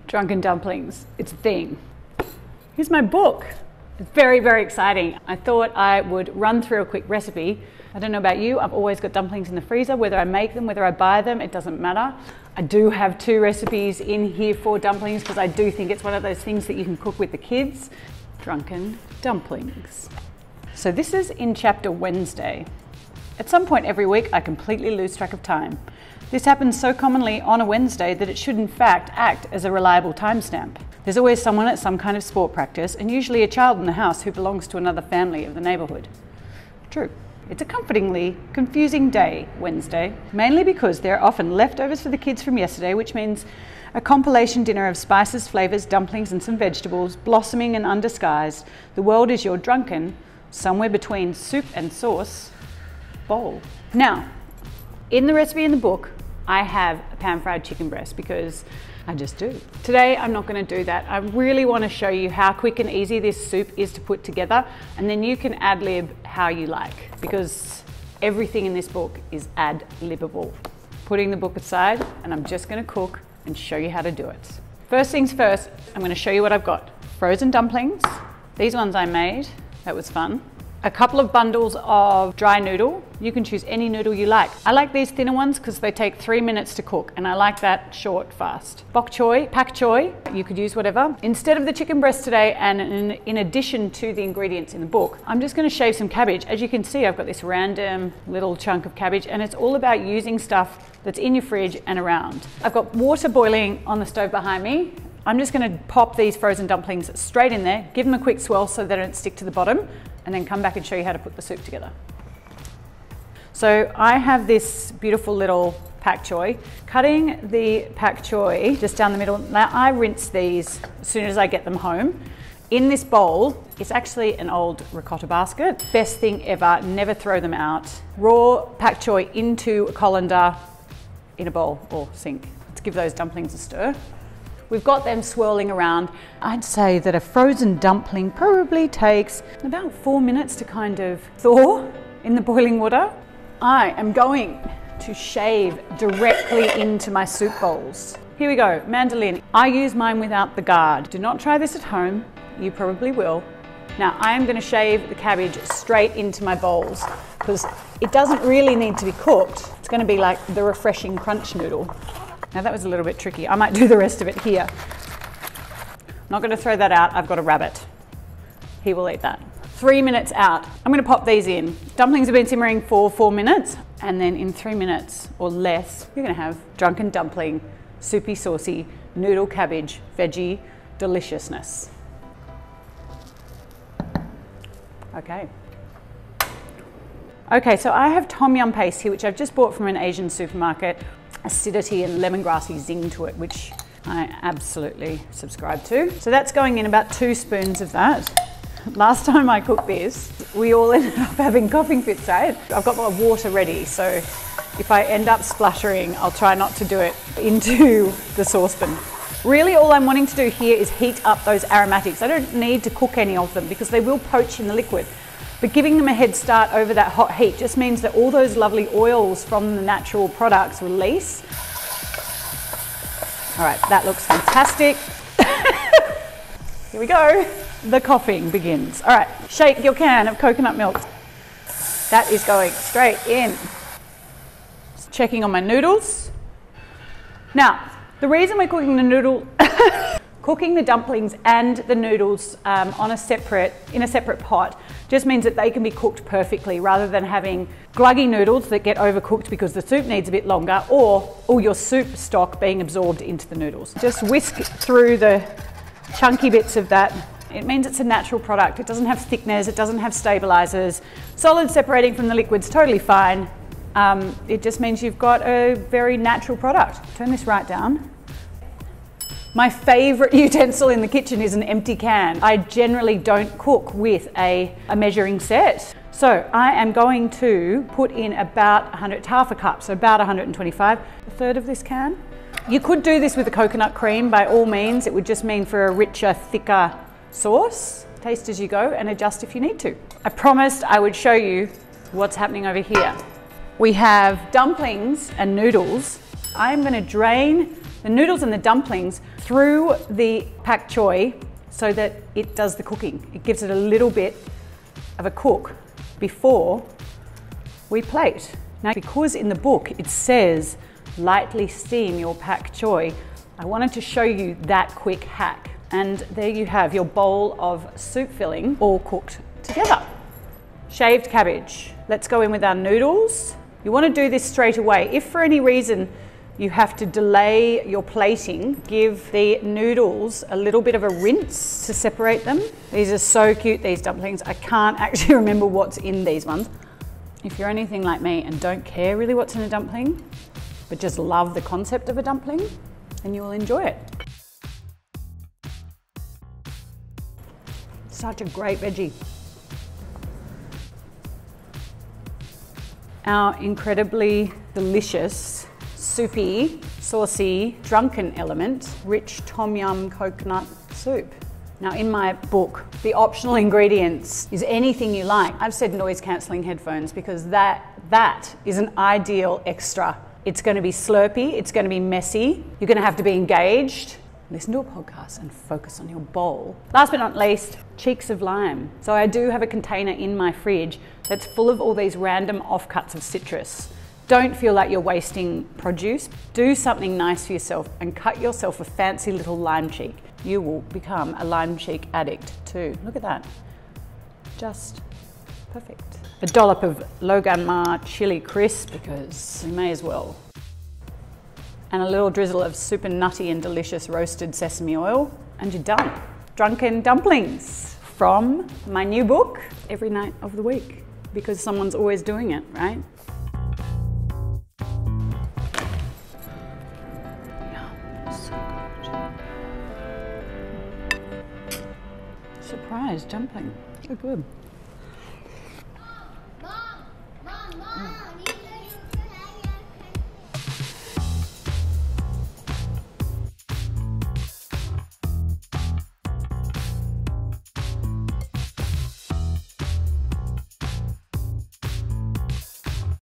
Drunken dumplings, it's a thing. Here's my book. It's very, very exciting. I thought I would run through a quick recipe. I don't know about you, I've always got dumplings in the freezer, whether I make them, whether I buy them, it doesn't matter. I do have 2 recipes in here for dumplings because I do think it's one of those things that you can cook with the kids. Drunken dumplings. So this is in chapter Wednesday. At some point every week, I completely lose track of time. This happens so commonly on a Wednesday that it should in fact act as a reliable timestamp. There's always someone at some kind of sport practice and usually a child in the house who belongs to another family of the neighbourhood. True. It's a comfortingly confusing day, Wednesday, mainly because there are often leftovers for the kids from yesterday, which means a compilation dinner of spices, flavours, dumplings and some vegetables, blossoming and undisguised. The world is your drunken, somewhere between soup and sauce, bowl. Now, in the recipe in the book, I have a pan-fried chicken breast because I just do. Today, I'm not going to do that. I really want to show you how quick and easy this soup is to put together, and then you can ad-lib how you like, because everything in this book is ad-libbable. Putting the book aside, and I'm just going to cook and show you how to do it. First things first, I'm going to show you what I've got. Frozen dumplings. These ones I made. That was fun. A couple of bundles of dry noodle. You can choose any noodle you like. I like these thinner ones because they take 3 minutes to cook, and I like that short, fast. Bok choy, pak choy, you could use whatever. Instead of the chicken breast today, and in addition to the ingredients in the book, I'm just going to shave some cabbage. As you can see, I've got this random little chunk of cabbage, and it's all about using stuff that's in your fridge and around. I've got water boiling on the stove behind me. I'm just going to pop these frozen dumplings straight in there, give them a quick swirl so they don't stick to the bottom, and then come back and show you how to put the soup together. So I have this beautiful little pak choy. Cutting the pak choy just down the middle. Now I rinse these as soon as I get them home. In this bowl, it's actually an old ricotta basket. Best thing ever, never throw them out. Raw pak choy into a colander in a bowl or sink. Let's give those dumplings a stir. We've got them swirling around. I'd say that a frozen dumpling probably takes about 4 minutes to kind of thaw in the boiling water. I am going to shave directly into my soup bowls. Here we go, mandolin. I use mine without the guard. Do not try this at home. You probably will. Now I am going to shave the cabbage straight into my bowls because it doesn't really need to be cooked. It's going to be like the refreshing crunch noodle. Now that was a little bit tricky. I might do the rest of it here. I'm not going to throw that out. I've got a rabbit. He will eat that. 3 minutes out. I'm going to pop these in. Dumplings have been simmering for 4 minutes, and then in 3 minutes or less, you're going to have drunken dumpling, soupy, saucy, noodle cabbage, veggie deliciousness. Okay. Okay, so I have tom yum paste here, which I've just bought from an Asian supermarket. Acidity and lemongrassy zing to it, which I absolutely subscribe to. So that's going in about 2 spoons of that. Last time I cooked this, we all ended up having coughing fits, right? I've got my water ready, so if I end up spluttering, I'll try not to do it into the saucepan. Really all I'm wanting to do here is heat up those aromatics. I don't need to cook any of them because they will poach in the liquid. But giving them a head start over that hot heat just means that all those lovely oils from the natural products release. All right, that looks fantastic. Here we go. The coughing begins. All right, shake your can of coconut milk. That is going straight in. Just checking on my noodles. Now, the reason we're cooking the noodle, cooking the dumplings and the noodles in a separate pot just means that they can be cooked perfectly rather than having gluggy noodles that get overcooked because the soup needs a bit longer, or all your soup stock being absorbed into the noodles. Just whisk through the chunky bits of that. It means it's a natural product. It doesn't have thickeners, it doesn't have stabilizers. Solid separating from the liquid's totally fine. It just means you've got a very natural product. Turn this right down. My favorite utensil in the kitchen is an empty can. I generally don't cook with a measuring set. So I am going to put in about half a cup, so about 125, a third of this can. You could do this with a coconut cream by all means. It would just mean for a richer, thicker sauce. Taste as you go and adjust if you need to. I promised I would show you what's happening over here. We have dumplings and noodles. I'm going to drain the noodles and the dumplings through the pak choi so that it does the cooking. It gives it a little bit of a cook before we plate. Now, because in the book it says lightly steam your pak choi, I wanted to show you that quick hack. And there you have your bowl of soup filling all cooked together. Shaved cabbage. Let's go in with our noodles. You want to do this straight away. If for any reason you have to delay your plating, give the noodles a little bit of a rinse to separate them. These are so cute, these dumplings. I can't actually remember what's in these ones. If you're anything like me and don't care really what's in a dumpling, but just love the concept of a dumpling, then you will enjoy it. Such a great veggie. Our incredibly delicious, soupy, saucy, drunken element, rich tom yum coconut soup. Now in my book, the optional ingredients is anything you like. I've said noise cancelling headphones because that is an ideal extra. It's going to be slurpy, it's going to be messy, you're going to have to be engaged. Listen to a podcast and focus on your bowl. Last but not least, cheeks of lime. So I do have a container in my fridge that's full of all these random offcuts of citrus. Don't feel like you're wasting produce. Do something nice for yourself and cut yourself a fancy little lime cheek. You will become a lime cheek addict too. Look at that. Just perfect. A dollop of Logan Ma chili crisp because you may as well. And a little drizzle of super nutty and delicious roasted sesame oil, and you're done. Drunken dumplings from my new book, every night of the week, because someone's always doing it, right? Yeah, so good. Surprise dumpling, so good.